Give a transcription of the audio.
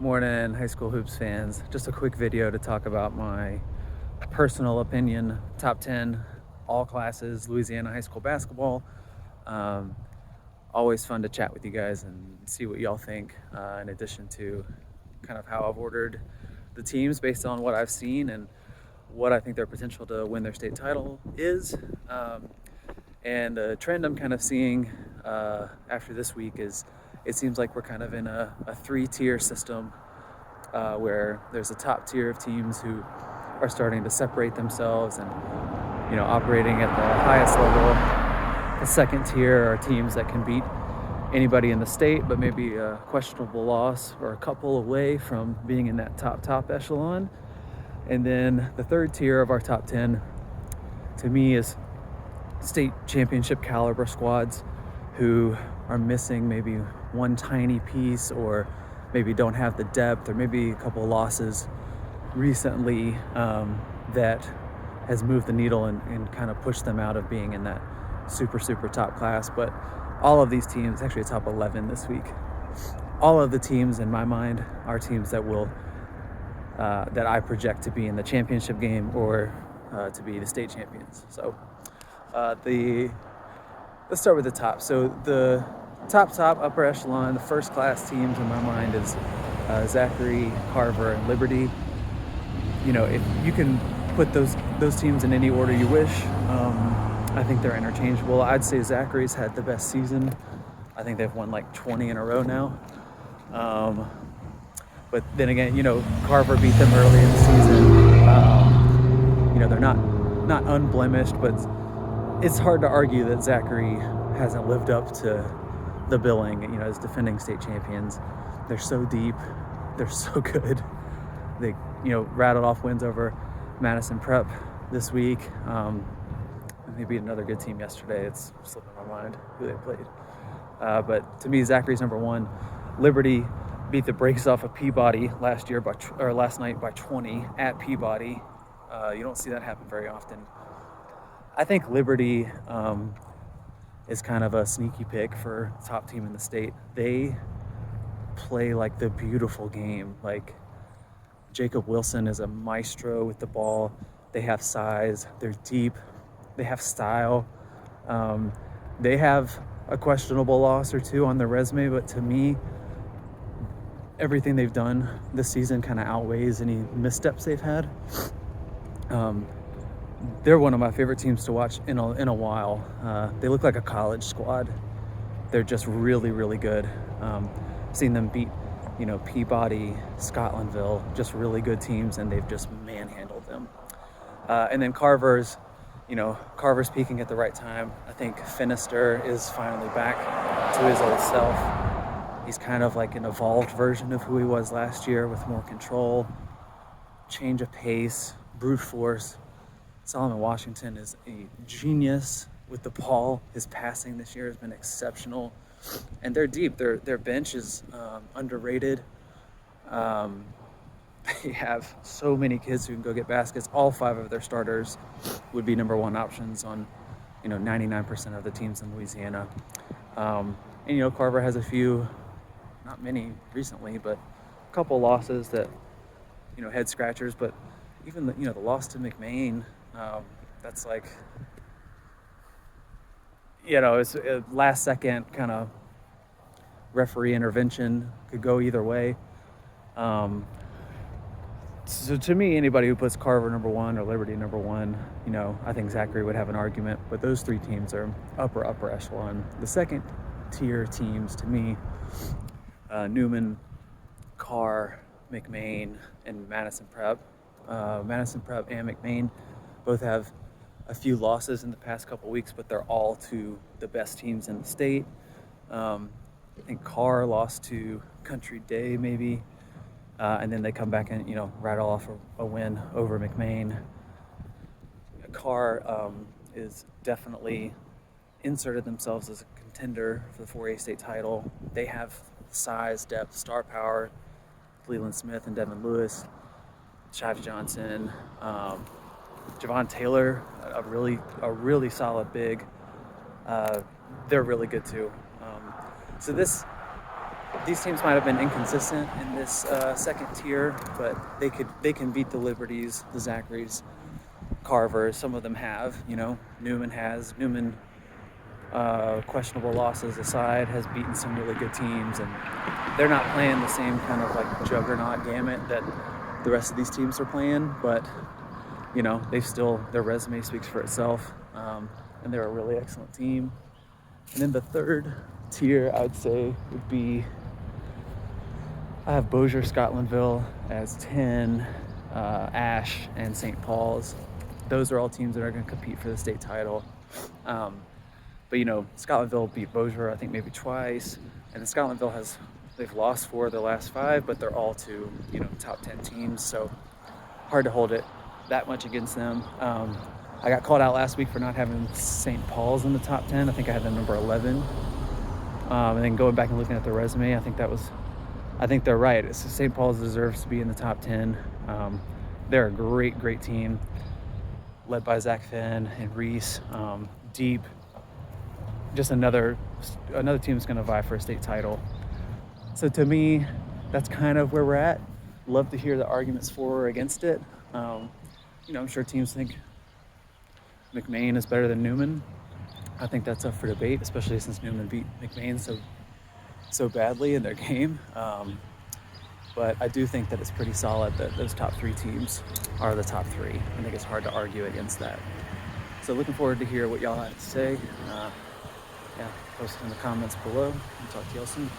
Morning, high school hoops fans. Just a quick video to talk about my personal opinion, top 10 all classes, Louisiana high school basketball. Um, Always fun to chat with you guys and see what y'all think, in addition to kind of how I've ordered the teams based on what I've seen and what I think their potential to win their state title is. And the trend I'm kind of seeing after this week is it seems like we're kind of in a three-tier system where there's a top tier of teams who are starting to separate themselves and operating at the highest level. The second tier are teams that can beat anybody in the state, but maybe a questionable loss or a couple away from being in that top echelon. And then the third tier of our top 10 to me is state championship caliber squads who are missing maybe one tiny piece, or maybe don't have the depth, or maybe a couple of losses recently that has moved the needle and kind of pushed them out of being in that super top class. But all of these teams, actually a top 11 this week, all of the teams in my mind are teams that will that I project to be in the championship game or to be the state champions. So let's start with the top. So the top upper echelon, the first class teams in my mind is Zachary, Carver, and Liberty. If you can put those teams in any order you wish, I think they're interchangeable. I'd say Zachary's had the best season. I think they've won like 20 in a row now. But then again, Carver beat them early in the season. They're not unblemished, but it's hard to argue that Zachary hasn't lived up to the billing, as defending state champions. They're so deep. They're so good. They, rattled off wins over Madison Prep this week. They beat another good team yesterday. It's slipping my mind who they played. But to me, Zachary's number one. Liberty beat the brakes off of Peabody last night by 20 at Peabody. You don't see that happen very often. I think Liberty is kind of a sneaky pick for top team in the state. They play like the beautiful game. Like, Jacob Wilson is a maestro with the ball. They have size. They're deep. They have style. They have a questionable loss or two on their resume, but to me, everything they've done this season kind of outweighs any missteps they've had. They're one of my favorite teams to watch in a while. They look like a college squad. They're just really good. Seen them beat, Peabody, Scotlandville, just really good teams, and they've just manhandled them. And then Carver's peaking at the right time. I think Finister is finally back to his old self. He's kind of like an evolved version of who he was last year, with more control, change of pace, brute force. Solomon Washington is a genius with the ball. His passing this year has been exceptional, and they're deep. Their bench is underrated. They have so many kids who can go get baskets. All 5 of their starters would be number one options on 99% of the teams in Louisiana. And Carver has a few, not many recently, but a couple losses that head scratchers. But even the loss to McMain, that's like, it's a last second kind of referee intervention, could go either way. So to me, anybody who puts Carver number one or Liberty number one, I think Zachary would have an argument. But those 3 teams are upper echelon. The second tier teams to me, Newman, Carr, McMain, and Madison Prep. Madison Prep and McMain both have a few losses in the past couple weeks, but they're all to the best teams in the state. I think Carr lost to Country Day maybe, and then they come back and rattle off a win over McMain. Carr is definitely inserted themselves as a contender for the 4A state title. They have size, depth, star power. Leland Smith and Devin Lewis, Shives Johnson, Javon Taylor, a really solid big. They're really good too. So this these teams might have been inconsistent in this second tier, but they can beat the Liberties, the Zacharys, Carvers. Some of them have, you know, Newman has. Newman, questionable losses aside, has beaten some really good teams, and they're not playing the same kind of like juggernaut gamut that the rest of these teams are playing, but you know, their resume speaks for itself, and they're a really excellent team. And then the third tier, I would say, would be, I have Bossier, Scotlandville as 10, Ash, and St. Paul's. Those are all teams that are going to compete for the state title. But you know, Scotlandville beat Bossier, I think maybe twice, and then Scotlandville they've lost 4 of their last 5, but they're all to, you know, top 10 teams, so hard to hold it that much against them. I got called out last week for not having St. Paul's in the top 10. I think I had them number 11. And then going back and looking at their resume, I think they're right. St. Paul's deserves to be in the top 10. They're a great team, led by Zach Finn and Reese. Deep. Just another team that's going to vie for a state title. So to me, that's kind of where we're at. Love to hear the arguments for or against it. You know, I'm sure teams think McMain is better than Newman. I think that's up for debate, especially since Newman beat McMain so badly in their game. But I do think that it's pretty solid that those top 3 teams are the top 3. I think it's hard to argue against that. So looking forward to hear what y'all have to say. Yeah, post it in the comments below, and talk to y'all soon.